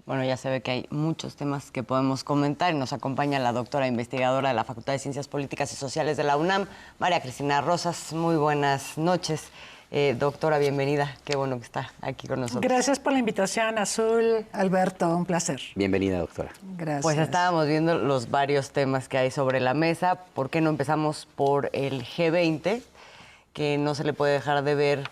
Bueno, ya se ve que hay muchos temas que podemos comentar y nos acompaña la doctora investigadora de la Facultad de Ciencias Políticas y Sociales de la UNAM, María Cristina Rosas. Muy buenas noches. Doctora, bienvenida. Qué bueno que está aquí con nosotros. Gracias por la invitación, Azul, Alberto, un placer. Bienvenida, doctora. Gracias. Pues estábamos viendo los varios temas que hay sobre la mesa. ¿Por qué no empezamos por el G20? Que no se le puede dejar de ver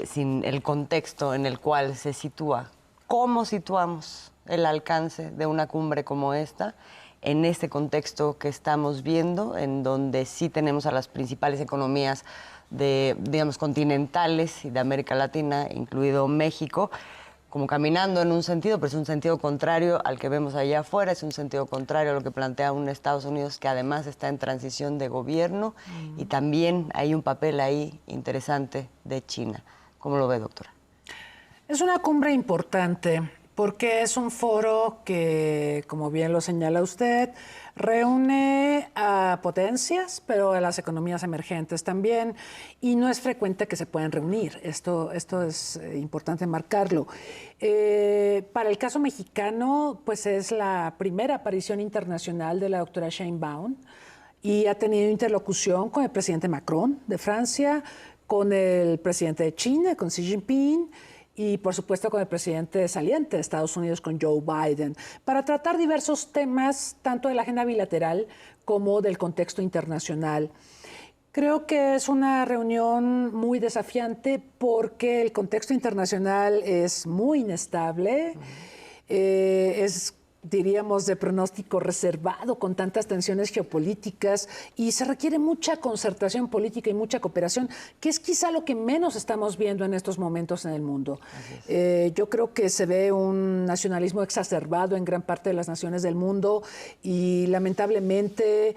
sin el contexto en el cual se sitúa. ¿Cómo situamos el alcance de una cumbre como esta en este contexto que estamos viendo, en donde sí tenemos a las principales economías digamos, continentales y de América Latina, incluido México, como caminando en un sentido, pero es un sentido contrario al que vemos allá afuera, es un sentido contrario a lo que plantea un Estados Unidos que además está en transición de gobierno y también hay un papel ahí interesante de China? ¿Cómo lo ve, doctora? Es una cumbre importante porque es un foro que, como bien lo señala usted, reúne a potencias, pero a las economías emergentes también, y no es frecuente que se puedan reunir. Esto es importante marcarlo. Para el caso mexicano, pues es la primera aparición internacional de la doctora Sheinbaum y ha tenido interlocución con el presidente Macron de Francia, con el presidente de China, con Xi Jinping, y por supuesto con el presidente saliente de Estados Unidos, con Joe Biden, para tratar diversos temas, tanto de la agenda bilateral como del contexto internacional. Creo que es una reunión muy desafiante porque el contexto internacional es muy inestable, diríamos, de pronóstico reservado, con tantas tensiones geopolíticas, y se requiere mucha concertación política y mucha cooperación, que es quizá lo que menos estamos viendo en estos momentos en el mundo. Yo creo que se ve un nacionalismo exacerbado en gran parte de las naciones del mundo y lamentablemente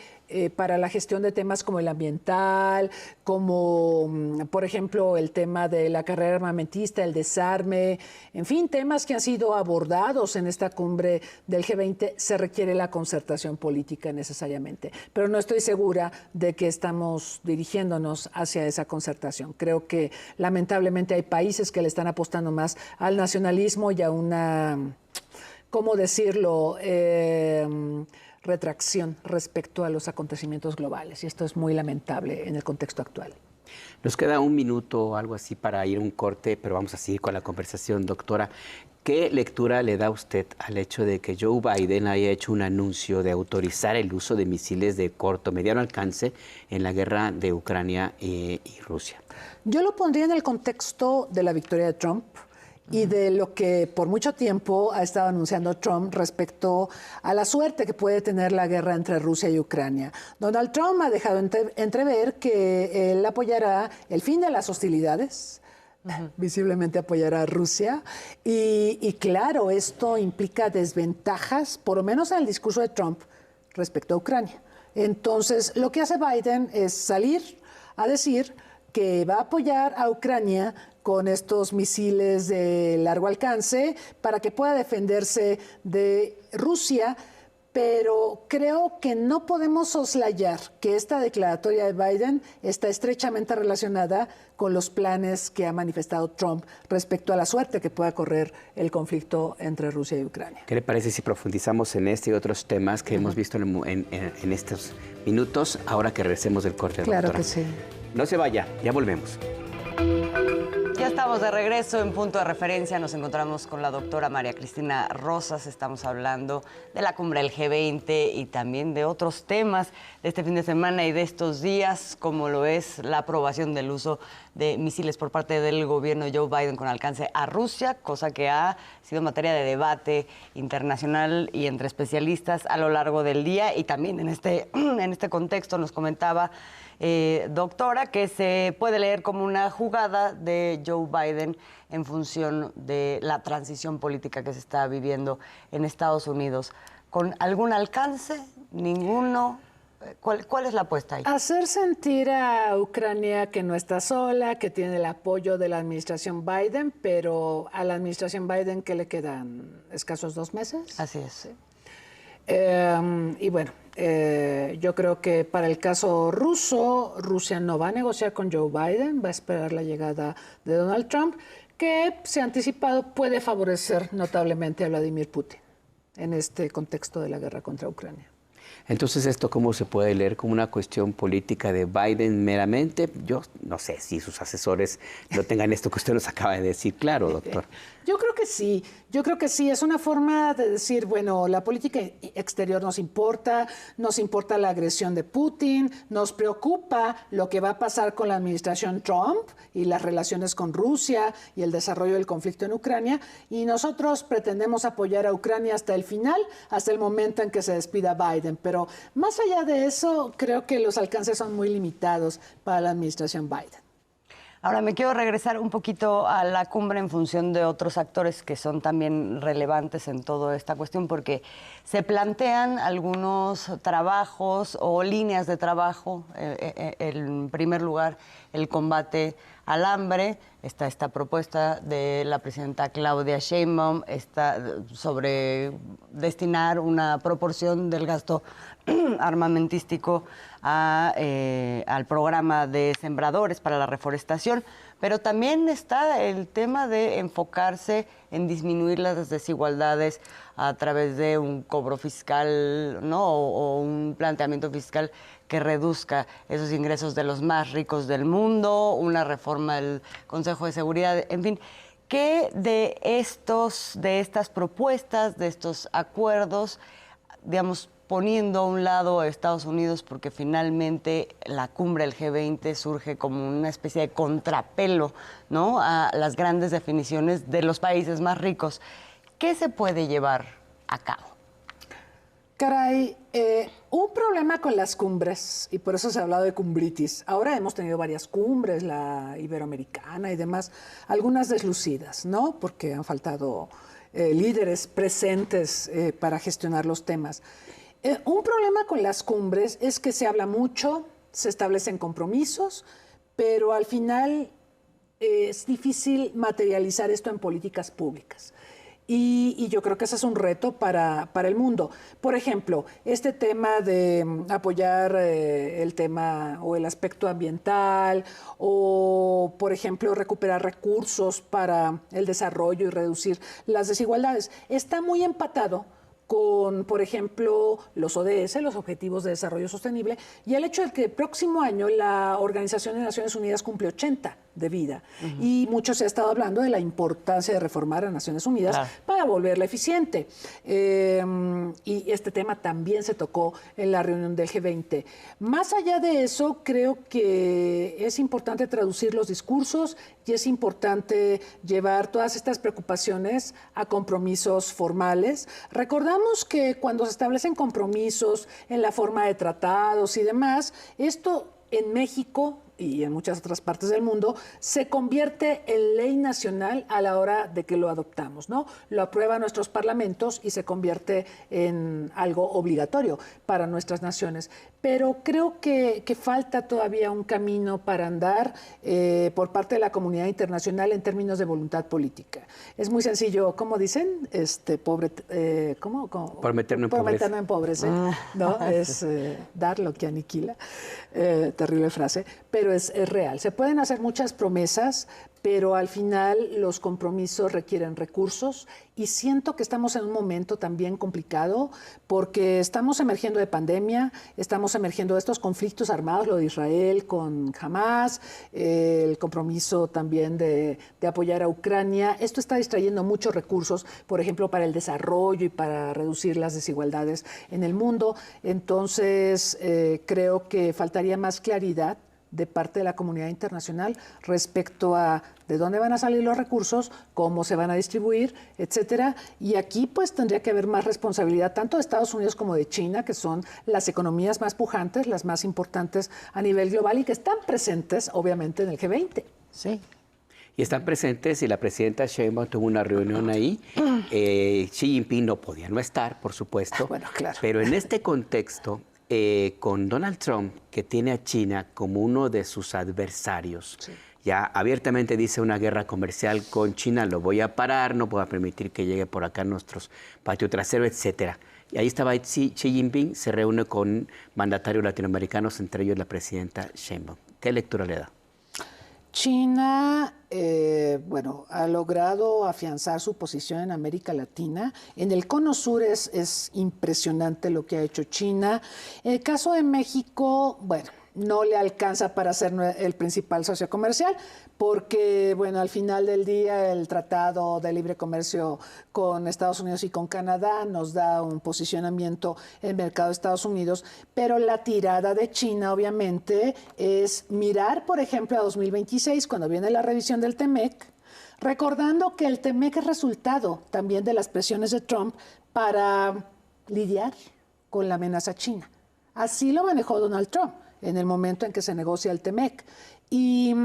para la gestión de temas como el ambiental, como por ejemplo el tema de la carrera armamentista, el desarme, en fin, temas que han sido abordados en esta cumbre del G20, se requiere la concertación política necesariamente. Pero no estoy segura de que estamos dirigiéndonos hacia esa concertación. Creo que lamentablemente hay países que le están apostando más al nacionalismo y a una, ¿cómo decirlo?, retracción respecto a los acontecimientos globales, y esto es muy lamentable en el contexto actual. Nos queda un minuto o algo así para ir a un corte, pero vamos a seguir con la conversación, doctora. ¿Qué lectura le da usted al hecho de que Joe Biden haya hecho un anuncio de autorizar el uso de misiles de corto, mediano alcance en la guerra de Ucrania y Rusia? Yo lo pondría en el contexto de la victoria de Trump y de lo que por mucho tiempo ha estado anunciando Trump respecto a la suerte que puede tener la guerra entre Rusia y Ucrania. Donald Trump ha dejado entrever que él apoyará el fin de las hostilidades, visiblemente apoyará a Rusia, y claro, esto implica desventajas, por lo menos en el discurso de Trump, respecto a Ucrania. Entonces, lo que hace Biden es salir a decir que va a apoyar a Ucrania con estos misiles de largo alcance para que pueda defenderse de Rusia, pero creo que no podemos soslayar que esta declaratoria de Biden está estrechamente relacionada con los planes que ha manifestado Trump respecto a la suerte que pueda correr el conflicto entre Rusia y Ucrania. ¿Qué le parece si profundizamos en este y otros temas que hemos visto en estos minutos, ahora que regresemos del corte, doctora? Claro que sí. No se vaya, ya volvemos. Ya estamos de regreso en Punto de Referencia. Nos encontramos con la doctora María Cristina Rosas. Estamos hablando de la cumbre del G20 y también de otros temas de este fin de semana y de estos días, como lo es la aprobación del uso de misiles por parte del gobierno de Joe Biden con alcance a Rusia, cosa que ha sido materia de debate internacional y entre especialistas a lo largo del día. Y también en este contexto nos comentaba, doctora, que se puede leer como una jugada de Joe Biden en función de la transición política que se está viviendo en Estados Unidos. ¿Con algún alcance? ¿Ninguno? ¿Cuál es la apuesta ahí? Hacer sentir a Ucrania que no está sola, que tiene el apoyo de la administración Biden, pero a la administración Biden, ¿qué le quedan? ¿Escasos 2 meses? Así es. Sí. Y bueno, yo creo que para el caso ruso, Rusia no va a negociar con Joe Biden, va a esperar la llegada de Donald Trump. que se ha anticipado puede favorecer notablemente a Vladimir Putin en este contexto de la guerra contra Ucrania. Entonces, ¿esto cómo se puede leer? ¿Como una cuestión política de Biden meramente? Yo no sé si sus asesores no tengan esto que usted nos acaba de decir. Claro, doctor. Yo creo que sí, es una forma de decir, bueno, la política exterior nos importa la agresión de Putin, nos preocupa lo que va a pasar con la administración Trump y las relaciones con Rusia y el desarrollo del conflicto en Ucrania, y nosotros pretendemos apoyar a Ucrania hasta el final, hasta el momento en que se despida Biden, pero más allá de eso, creo que los alcances son muy limitados para la administración Biden. Ahora me quiero regresar un poquito a la cumbre en función de otros actores que son también relevantes en toda esta cuestión, porque se plantean algunos trabajos o líneas de trabajo. En primer lugar, el combate al hambre. Está esta propuesta de la presidenta Claudia Sheinbaum sobre destinar una proporción del gasto armamentístico al programa de sembradores para la reforestación, pero también está el tema de enfocarse en disminuir las desigualdades a través de un cobro fiscal, ¿no? o un planteamiento fiscal que reduzca esos ingresos de los más ricos del mundo, una reforma del Consejo de Seguridad, en fin. ¿Qué de estas propuestas, de estos acuerdos, digamos, poniendo a un lado a Estados Unidos, porque finalmente la cumbre del G20 surge como una especie de contrapelo, ¿no?, a las grandes definiciones de los países más ricos? ¿Qué se puede llevar a cabo? Caray, un problema con las cumbres, y por eso se ha hablado de cumbritis. Ahora hemos tenido varias cumbres, la iberoamericana y demás, algunas deslucidas, ¿no?, porque han faltado líderes presentes para gestionar los temas. Un problema con las cumbres es que se habla mucho, se establecen compromisos, pero al final es difícil materializar esto en políticas públicas. Y yo creo que ese es un reto para el mundo. Por ejemplo, este tema de apoyar el tema o el aspecto ambiental, o, por ejemplo, recuperar recursos para el desarrollo y reducir las desigualdades, está muy empatado con, por ejemplo, los ODS, los Objetivos de Desarrollo Sostenible, y el hecho de que el próximo año la Organización de Naciones Unidas cumple 80 de vida. Y mucho se ha estado hablando de la importancia de reformar a Naciones Unidas para volverla eficiente. Y este tema también se tocó en la reunión del G20. Más allá de eso, creo que es importante traducir los discursos y es importante llevar todas estas preocupaciones a compromisos formales. Recordamos que cuando se establecen compromisos en la forma de tratados y demás, esto en México y en muchas otras partes del mundo, se convierte en ley nacional a la hora de que lo adoptamos, ¿no? Lo aprueban nuestros parlamentos y se convierte en algo obligatorio para nuestras naciones. Pero creo que falta todavía un camino para andar por parte de la comunidad internacional en términos de voluntad política. Es muy sencillo, ¿cómo dicen? ¿Cómo? Por meternos en pobreza. Por meternos en pobreza, ¿no? Es dar lo que aniquila. Terrible frase, pero es real. Se pueden hacer muchas promesas, pero al final los compromisos requieren recursos y siento que estamos en un momento también complicado porque estamos emergiendo de pandemia, estamos emergiendo de estos conflictos armados, lo de Israel con Hamas, el compromiso también de apoyar a Ucrania. Esto está distrayendo muchos recursos, por ejemplo, para el desarrollo y para reducir las desigualdades en el mundo. Entonces, creo que faltaría más claridad de parte de la comunidad internacional respecto a de dónde van a salir los recursos, cómo se van a distribuir, etcétera. Y aquí pues tendría que haber más responsabilidad tanto de Estados Unidos como de China, que son las economías más pujantes, las más importantes a nivel global y que están presentes obviamente en el G20. Sí. Y están presentes y la presidenta Sheinbaum tuvo una reunión ahí. Xi Jinping no podía no estar, por supuesto. Bueno, claro. Pero en este contexto, con Donald Trump, que tiene a China como uno de sus adversarios, sí, ya abiertamente dice una guerra comercial con China, lo voy a parar, no puedo permitir que llegue por acá nuestros patio trasero, etcétera. Y ahí estaba Xi Jinping, se reúne con mandatarios latinoamericanos, entre ellos la presidenta Sheinbaum. ¿Qué lectura le da? China, bueno, ha logrado afianzar su posición en América Latina. En el Cono Sur es impresionante lo que ha hecho China. En el caso de México, bueno, no le alcanza para ser el principal socio comercial, porque, bueno, al final del día el Tratado de Libre Comercio con Estados Unidos y con Canadá nos da un posicionamiento en el mercado de Estados Unidos, pero la tirada de China, obviamente, es mirar, por ejemplo, a 2026, cuando viene la revisión del TEMEC, recordando que el TEMEC es resultado también de las presiones de Trump para lidiar con la amenaza china. Así lo manejó Donald Trump en el momento en que se negocia el TEMEC. Y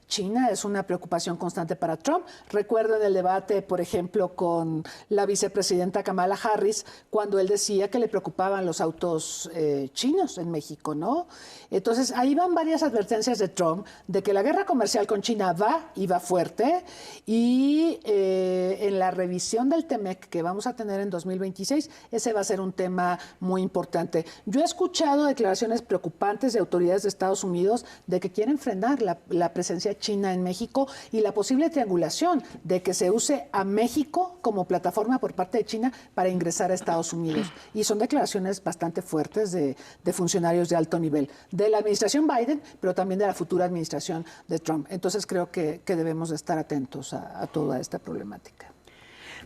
China es una preocupación constante para Trump. Recuerdo en el debate, por ejemplo, con la vicepresidenta Kamala Harris, cuando él decía que le preocupaban los autos chinos en México, ¿no? Entonces, ahí van varias advertencias de Trump de que la guerra comercial con China va y va fuerte, y en la revisión del TEMEC que vamos a tener en 2026, ese va a ser un tema muy importante. Yo he escuchado declaraciones preocupantes de autoridades de Estados Unidos de que quieren frenar la presencia china en México y la posible triangulación de que se use a México como plataforma por parte de China para ingresar a Estados Unidos. Y son declaraciones bastante fuertes de funcionarios de alto nivel, de la administración Biden, pero también de la futura administración de Trump. Entonces creo que debemos de estar atentos a toda esta problemática.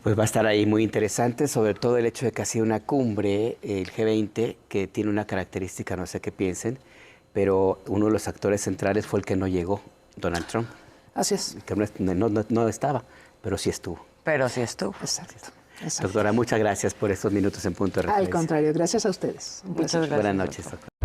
Pues va a estar ahí muy interesante, sobre todo el hecho de que ha sido una cumbre, el G20, que tiene una característica, no sé qué piensen, pero uno de los actores centrales fue el que no llegó, Donald Trump. Así es. Que no estaba, pero sí estuvo. Pero sí estuvo. Exacto. Doctora, muchas gracias por estos minutos en Punto de Referencia. Al contrario, gracias a ustedes. Muchas gracias. Buenas noches, doctora.